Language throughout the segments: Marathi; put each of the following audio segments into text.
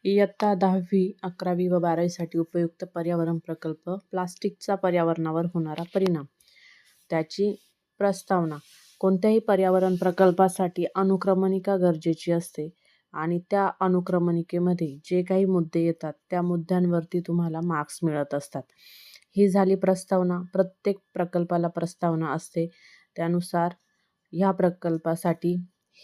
इयत्ता 10वी, 11वी व 12वीसाठी उपयुक्त पर्यावरण प्रकल्प. प्लास्टिकचा पर्यावरणावर होणारा परिणाम. त्याची प्रस्तावना. कोणत्याही पर्यावरण प्रकल्पासाठी अनुक्रमणिका गरजेची असते आणि त्या अनुक्रमणिकेमध्ये जे काही मुद्दे येतात त्या मुद्द्यांवरती तुम्हाला मार्क्स मिळत असतात. ही झाली प्रस्तावना. प्रत्येक प्रकल्पाला प्रस्तावना असते. त्यानुसार ह्या प्रकल्पासाठी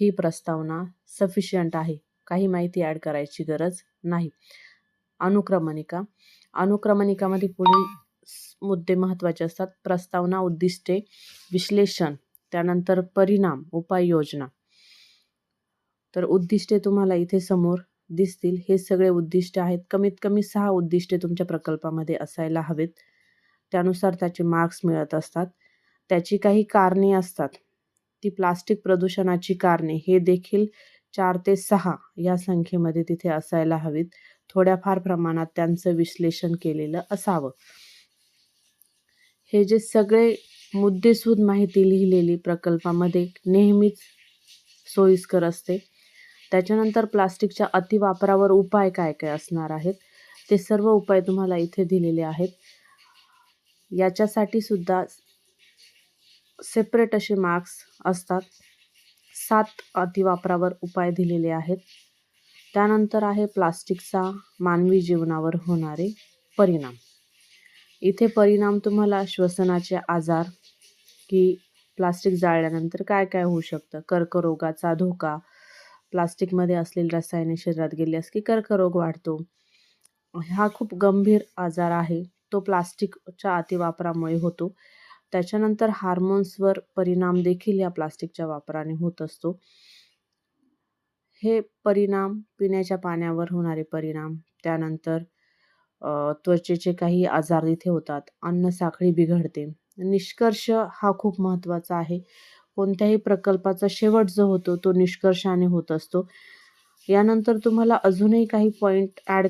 ही प्रस्तावना सफिशियंट आहे. काही माहिती ॲड करायची गरज नाही. अनुक्रमणिका. अनुक्रमणिकामध्ये पुढील मुद्दे महत्त्वाचे असतात. प्रस्तावना, उद्दिष्टे, विश्लेषण, त्यानंतर परिणाम, उपाययोजना. तर उद्दिष्टे तुम्हाला इथे समोर दिसतील. हे सगळे उद्दिष्टे आहेत. कमीत कमी 6 उद्दिष्टे तुमच्या प्रकल्पामध्ये असायला हवेत. त्यानुसार त्याचे मार्क्स मिळत असतात. त्याची काही कारणे असतात. ती प्लास्टिक प्रदूषणाची कारणे हे देखील 4 ते 6 या संख्येमध्ये तिथे असायला हवीत. थोड्याफार प्रमाणात त्यांचं विश्लेषण केलेलं असावं. हे जे सगळे मुद्देसूद माहिती लिहिलेली प्रकल्पामध्ये नेहमीच सोयीस्कर असते. त्याच्यानंतर प्लास्टिकच्या अतिवापरावर उपाय काय काय असणार आहेत ते सर्व उपाय तुम्हाला इथे दिलेले आहेत. याच्यासाठी सुद्धा सेपरेट असे मार्क्स असतात. 7 अतिवापरावर उपाय दिलेले आहेत. त्यानंतर आहे प्लास्टिकचा मानवी जीवनावर होणारे परिणाम. इथे परिणाम तुम्हाला श्वसनाचे आजार, की प्लास्टिक जाळल्यानंतर काय काय होऊ शकतं, कर्करोगाचा धोका, प्लास्टिकमध्ये असलेली रसायने शरीरात गेल्यास की कर्करोग वाढतो. हा खूप गंभीर आजार आहे. तो प्लास्टिकच्या अतिवापरामुळे होतो. त्याच्यानंतर हार्मोन्सवर परिणाम देखील या प्लास्टिकच्या वापराने होत असतो. हे परिणाम पिण्याच्या पाण्यावर होणारे परिणाम, त्यानंतर त्वचेचे काही आजार इथे होतात, अन्न साखळी बिघडते. निष्कर्ष हा खूप महत्त्वाचा आहे. कोणत्याही प्रकल्पाचा शेवट जो होतो तो निष्कर्षाने होत असतो. यानंतर तुम्हाला अजूनही काही पॉईंट ॲड